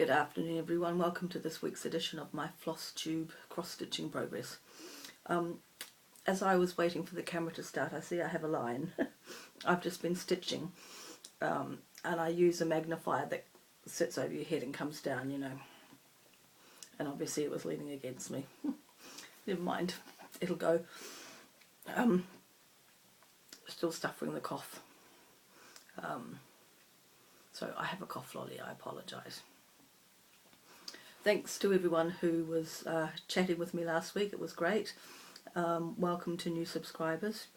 Good afternoon everyone, welcome to this week's edition of my Flosstube cross-stitching progress. As I was waiting for the camera to start, I see I have a line. I've just been stitching and I use a magnifier that sits over your head and comes down, you know, and obviously it was leaning against me. Never mind, it'll go. Still suffering the cough, so I have a cough lolly, I apologise. Thanks to everyone who was chatting with me last week, it was great. Welcome to new subscribers.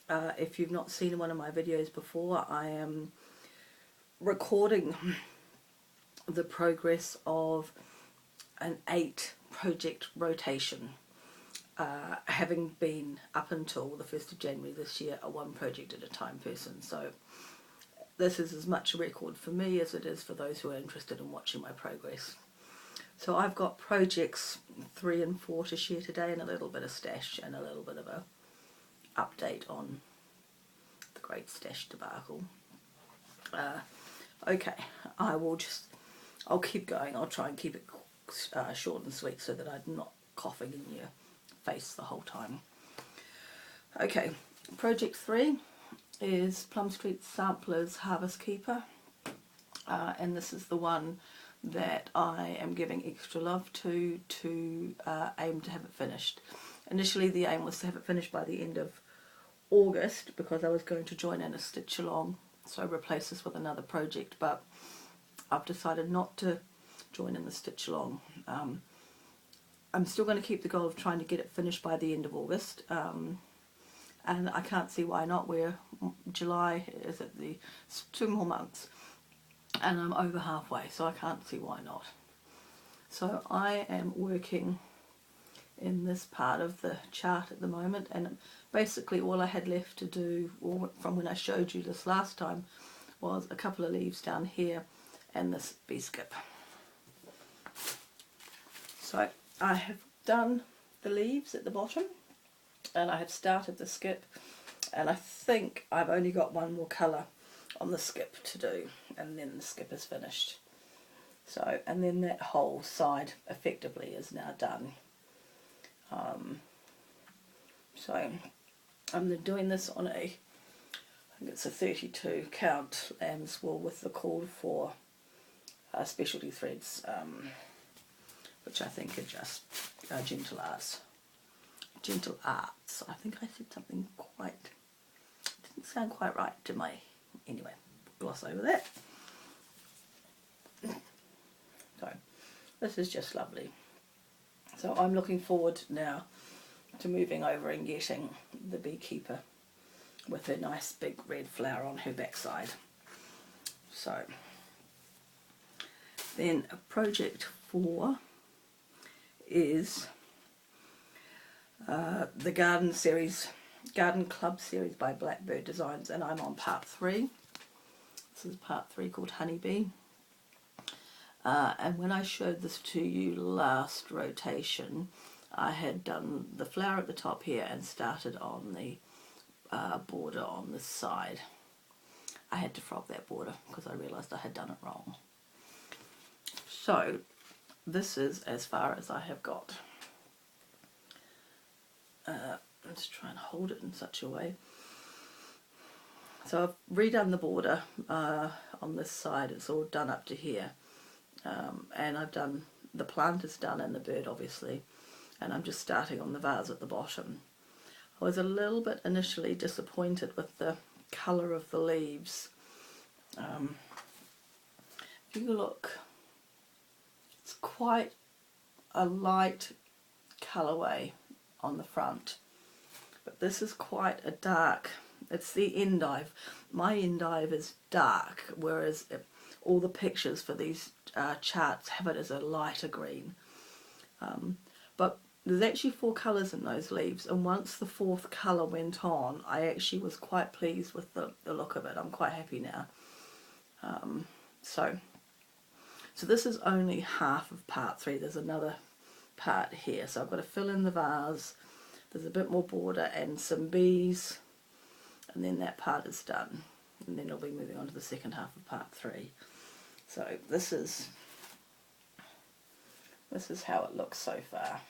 If you've not seen one of my videos before, I am recording the progress of an 8 project rotation, having been up until the 1st of January this year a one project at a time person. So this is as much a record for me as it is for those who are interested in watching my progress. So I've got projects 3 and 4 to share today, and a little bit of stash and a little bit of a update on the great stash debacle. Okay, I'll keep going. I'll try and keep it short and sweet so that I'm not coughing in your face the whole time. Okay, project 3 is Plum Street Samplers Harvest Keeper, and this is the one that I am giving extra love to aim to have it finished. Initially the aim was to have it finished by the end of August because I was going to join in a stitch along, so replace this with another project, but I've decided not to join in the stitch along. I'm still going to keep the goal of trying to get it finished by the end of August, and I can't see why not. We're July, is it the 2 more months, and I'm over halfway, so I can't see why not. So I am working in this part of the chart at the moment, and basically all I had left to do, or from when I showed you this last time, was a couple of leaves down here and this bee skip. So I have done the leaves at the bottom and I have started the skip, and I think I've only got one more colour on the skip to do, and then the skip is finished. So, and then that whole side effectively is now done. So I'm doing this on I think it's a 32 count lamb's wool with the call for specialty threads, which I think are just Gentle Arts. Gentle Arts. I think I said something didn't sound quite right to my. Anyway, gloss over that. So this is just lovely. So I'm looking forward now to moving over and getting the beekeeper with her nice big red flower on her backside. So then project 4 is the Garden Club series by Blackbird Designs, and I'm on part 3. This is part 3 called Honeybee. And when I showed this to you last rotation, I had done the flower at the top here and started on the border on this side. I had to frog that border because I realised I had done it wrong. So this is as far as I have got. Let's try and hold it in such a way. So I've redone the border on this side. It's all done up to here, and I've done the plant is done and the bird obviously, and I'm just starting on the vase at the bottom. I was a little bit initially disappointed with the colour of the leaves. If you look, it's quite a light colourway on the front, but this is quite a dark. It's the endive. My endive is dark, whereas all the pictures for these charts have it as a lighter green. But there's actually 4 colours in those leaves, and once the 4th colour went on, I actually was quite pleased with the look of it. I'm quite happy now. So this is only half of part 3. There's another part here, so I've got to fill in the vase. There's a bit more border and some bees, and then that part is done, and then I'll be moving on to the second half of part 3. So this is This is how it looks so far.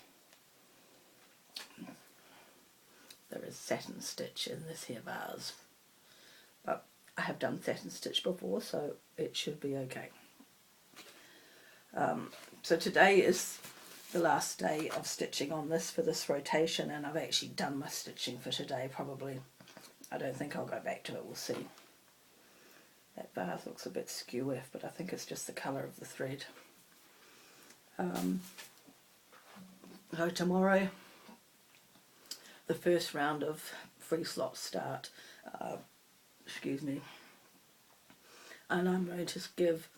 There is satin stitch in this here vase, but I have done satin stitch before, so it should be okay. So today is the last day of stitching on this for this rotation, and I've actually done my stitching for today probably. I don't think I'll go back to it, we'll see. That vase looks a bit skew-off, but I think it's just the colour of the thread. So tomorrow, the first round of free slots start, excuse me, and I'm going to give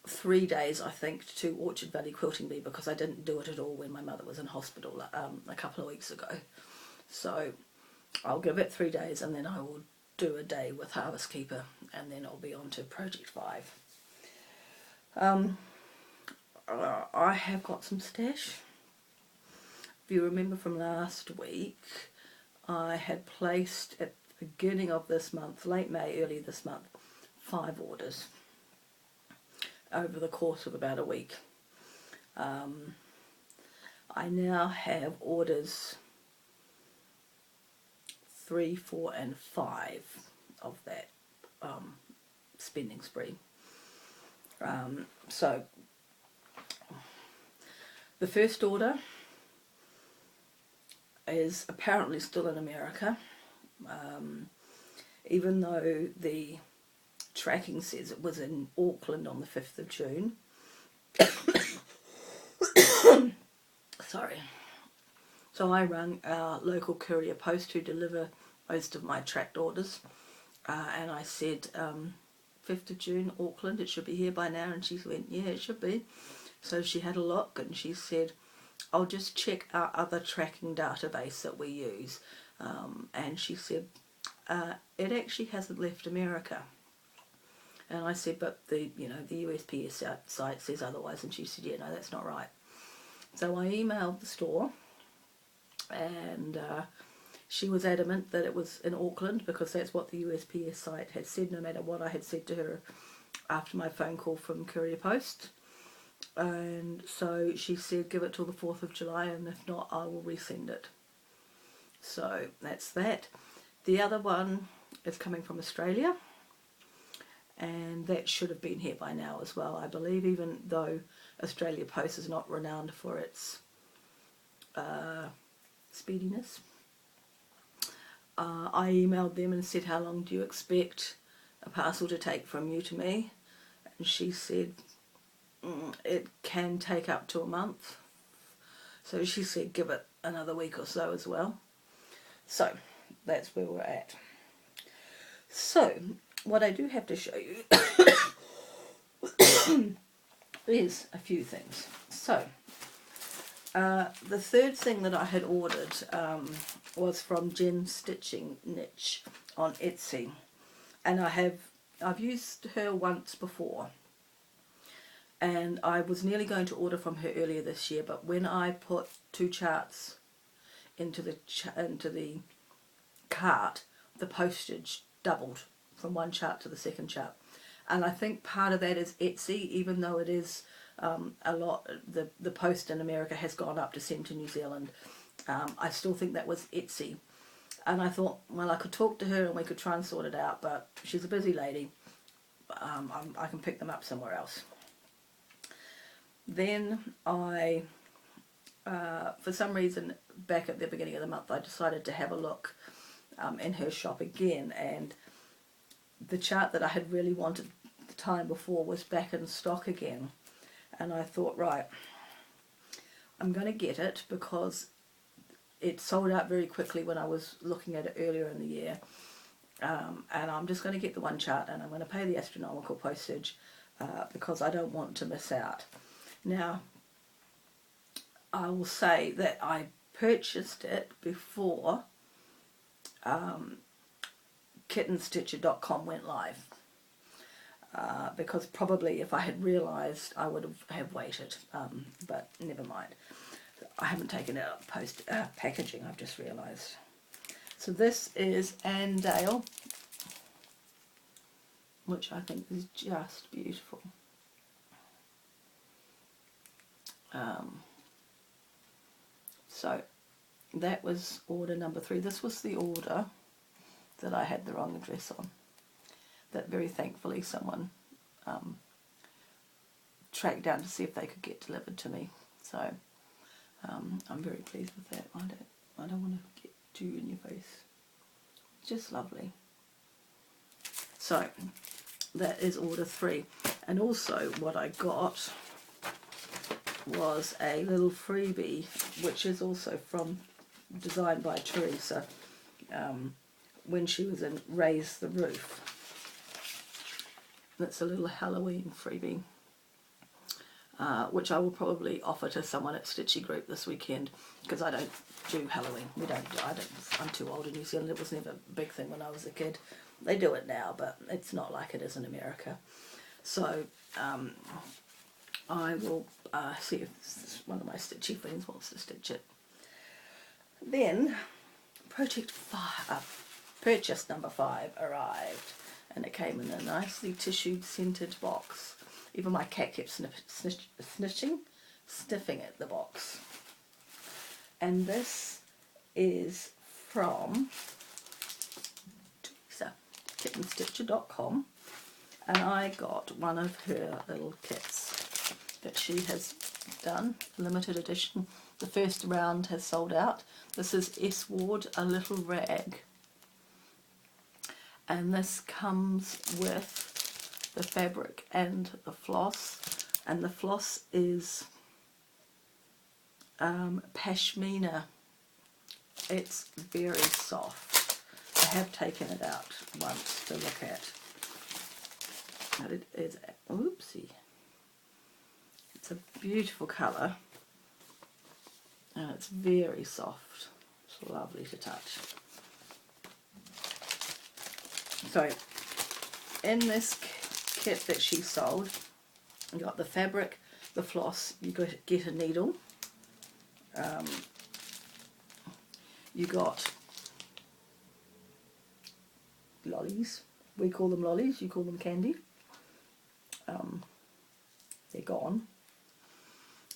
3 days, I think, to Orchard Valley Quilting Bee, because I didn't do it at all when my mother was in hospital a couple of weeks ago. So I'll give it 3 days, and then I will do a day with Harvest Keeper, and then I'll be on to Project 5. I have got some stash. If you remember from last week, I had placed at the beginning of this month, late May, early this month, 5 orders over the course of about a week. I now have orders 3, 4 and 5 of that spending spree. So the first order is apparently still in America, even though the tracking says it was in Auckland on the 5th of June. Sorry. So I rang our local courier post who deliver most of my tracked orders, and I said 5th of June, Auckland, it should be here by now, and she went, yeah, it should be. So she had a look and she said, I'll just check our other tracking database that we use, and she said it actually hasn't left America. And I said, but the USPS site says otherwise, and she said, yeah, no, that's not right. So I emailed the store, and she was adamant that it was in Auckland, because that's what the USPS site had said, no matter what I had said to her after my phone call from Courier Post. And so she said, give it till the 4th of July, and if not, I will resend it. So that's that. The other one is coming from Australia, and that should have been here by now as well, I believe, even though Australia Post is not renowned for its speediness. I emailed them and said, how long do you expect a parcel to take from you to me? And she said, it can take up to a month. So she said, give it another week or so as well. So that's where we're at. So what I do have to show you is a few things. So the third thing that I had ordered was from Jen Stitching Niche on Etsy, and I've used her once before, and I was nearly going to order from her earlier this year, but when I put 2 charts into the cart, the postage doubled from one chart to the second chart. And I think part of that is Etsy, even though it is a lot, the post in America has gone up to send to New Zealand. I still think that was Etsy. And I thought, well, I could talk to her and we could try and sort it out, but she's a busy lady. I can pick them up somewhere else. Then I, for some reason, back at the beginning of the month, I decided to have a look in her shop again, and the chart that I had really wanted the time before was back in stock again. And I thought, right, I'm going to get it because it sold out very quickly when I was looking at it earlier in the year. And I'm just going to get the one chart, and I'm going to pay the astronomical postage because I don't want to miss out. Now, I will say that I purchased it before kittenstitcher.com went live, because probably if I had realised I would have waited, but never mind. I haven't taken it out post packaging, I've just realised. So this is Andale, which I think is just beautiful. So that was order number 3. This was the order that I had the wrong address on, that very thankfully someone tracked down to see if they could get delivered to me. So I'm very pleased with that. I don't want to get dew in your face. Just lovely. So that is order 3. And also what I got was a little freebie, which is also designed by Teresa, when she was in Raise the Roof. That's a little Halloween freebie, which I will probably offer to someone at Stitchy Group this weekend, because I don't do Halloween. I'm too old in New Zealand. It was never a big thing when I was a kid. They do it now, but it's not like it is in America. So I will see if one of my Stitchy friends wants to stitch it. Then purchase number 5 arrived, and it came in a nicely tissued scented box. Even my cat kept sniffing at the box. And this is from Teresa, kittenstitcher.com, and I got one of her little kits that she has done, limited edition. The first round has sold out. This is S. Ward, A Little Rag, and this comes with the fabric and the floss, and the floss is pashmina. It's very soft. I have taken it out once to look at, but it is, oopsie, it's a beautiful colour, and it's very soft. It's lovely to touch. So in this kit that she sold, you got the fabric, the floss, you get a needle, you got lollies. We call them lollies, you call them candy. They're gone.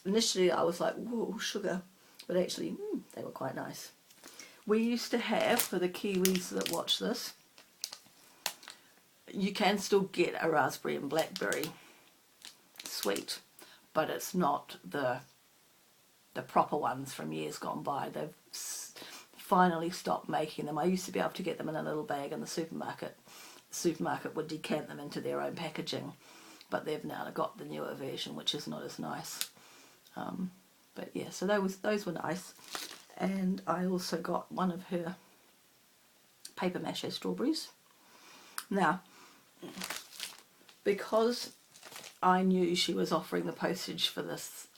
Initially I was like, whoa, sugar, but actually they were quite nice. We used to have, for the Kiwis that watch this, you can still get a raspberry and blackberry sweet, but it's not the proper ones from years gone by. They've finally stopped making them. I used to be able to get them in a little bag in the supermarket. The supermarket would decant them into their own packaging, but they've now got the newer version, which is not as nice. But yeah, so those were nice. And I also got one of her paper mache strawberries. Now, because I knew she was offering the postage for this,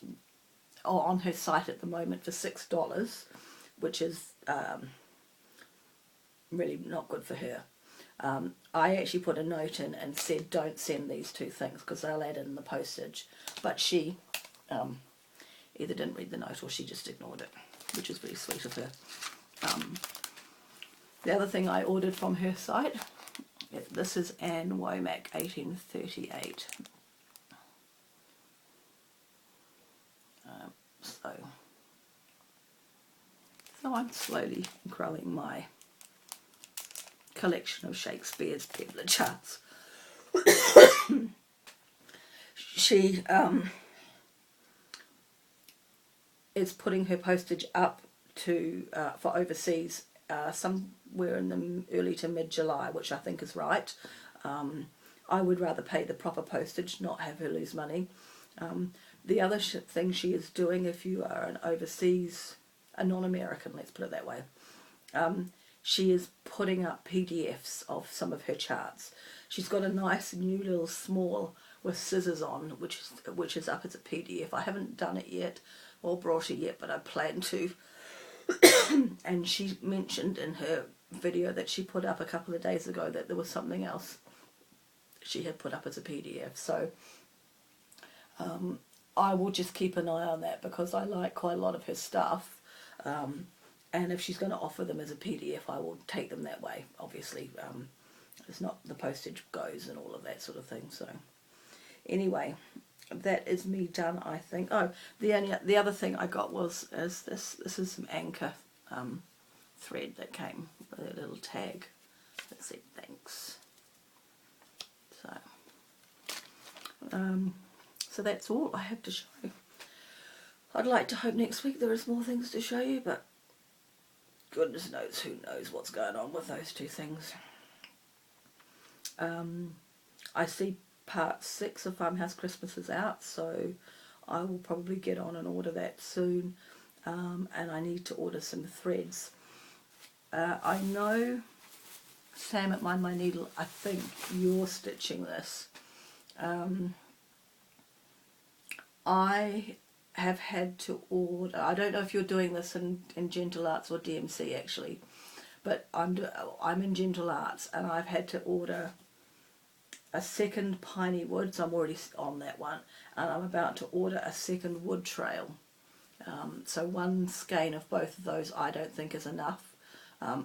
or on her site at the moment, for $6, which is really not good for her, I actually put a note in and said don't send these 2 things because they'll add in the postage. But she either didn't read the note or she just ignored it, which is very sweet of her. The other thing I ordered from her site, this is Anne Womack 1838. So I'm slowly growing my collection of Shakespeare's Pebbler charts. She is putting her postage up to for overseas somewhere in the early to mid-July, which I think is right. I would rather pay the proper postage, not have her lose money. The other thing she is doing, if you are an overseas, a non-American, let's put it that way, she is putting up PDFs of some of her charts. She's got a nice new little small with scissors on, which is up as a PDF. I haven't done it yet or brought it yet, but I plan to. And she mentioned in her video that she put up a couple of days ago that there was something else she had put up as a PDF. So I will just keep an eye on that because I like quite a lot of her stuff. And if she's going to offer them as a PDF, I will take them that way. Obviously, it's not the postage goes and all of that sort of thing. So anyway, that is me done, I think. Oh, the other thing I got was this is some anchor thread that came with a little tag that said thanks. So that's all I have to show. I'd like to hope next week there is more things to show you, but goodness knows who knows what's going on with those two things. I see part 6 of Farmhouse Christmas is out, so I will probably get on and order that soon, and I need to order some threads. I know, Sam at Mind My Needle, I think you're stitching this. I have had to order, I don't know if you're doing this in Gentle Arts or DMC actually, but I'm in Gentle Arts, and I've had to order a second piney wood, so I'm already on that one, and I'm about to order a second wood trail. So one skein of both of those I don't think is enough.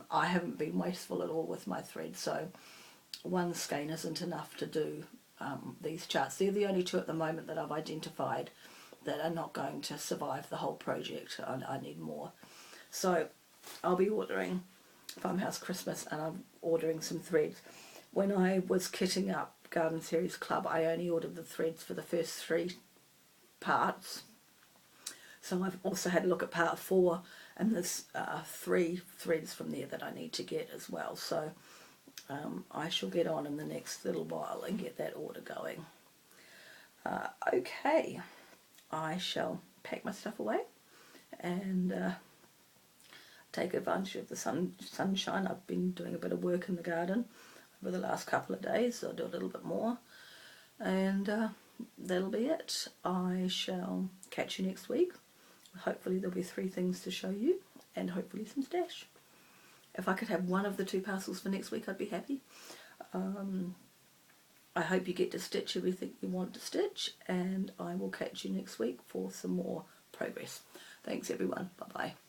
I haven't been wasteful at all with my thread, so one skein isn't enough to do these charts. They're the only two at the moment that I've identified that are not going to survive the whole project. I need more. So I'll be ordering Farmhouse Christmas, and I'm ordering some threads. When I was kitting up Garden Series Club, I only ordered the threads for the first 3 parts. So I've also had a look at part 4, and there's 3 threads from there that I need to get as well. So I shall get on in the next little while and get that order going. Okay, I shall pack my stuff away and take advantage of the sunshine. I've been doing a bit of work in the garden over the last couple of days, so I'll do a little bit more, and that'll be it. I shall catch you next week. Hopefully there'll be 3 things to show you, and hopefully some stash. If I could have one of the 2 parcels for next week, I'd be happy. I hope you get to stitch everything you want to stitch, and I will catch you next week for some more progress. Thanks everyone. Bye bye.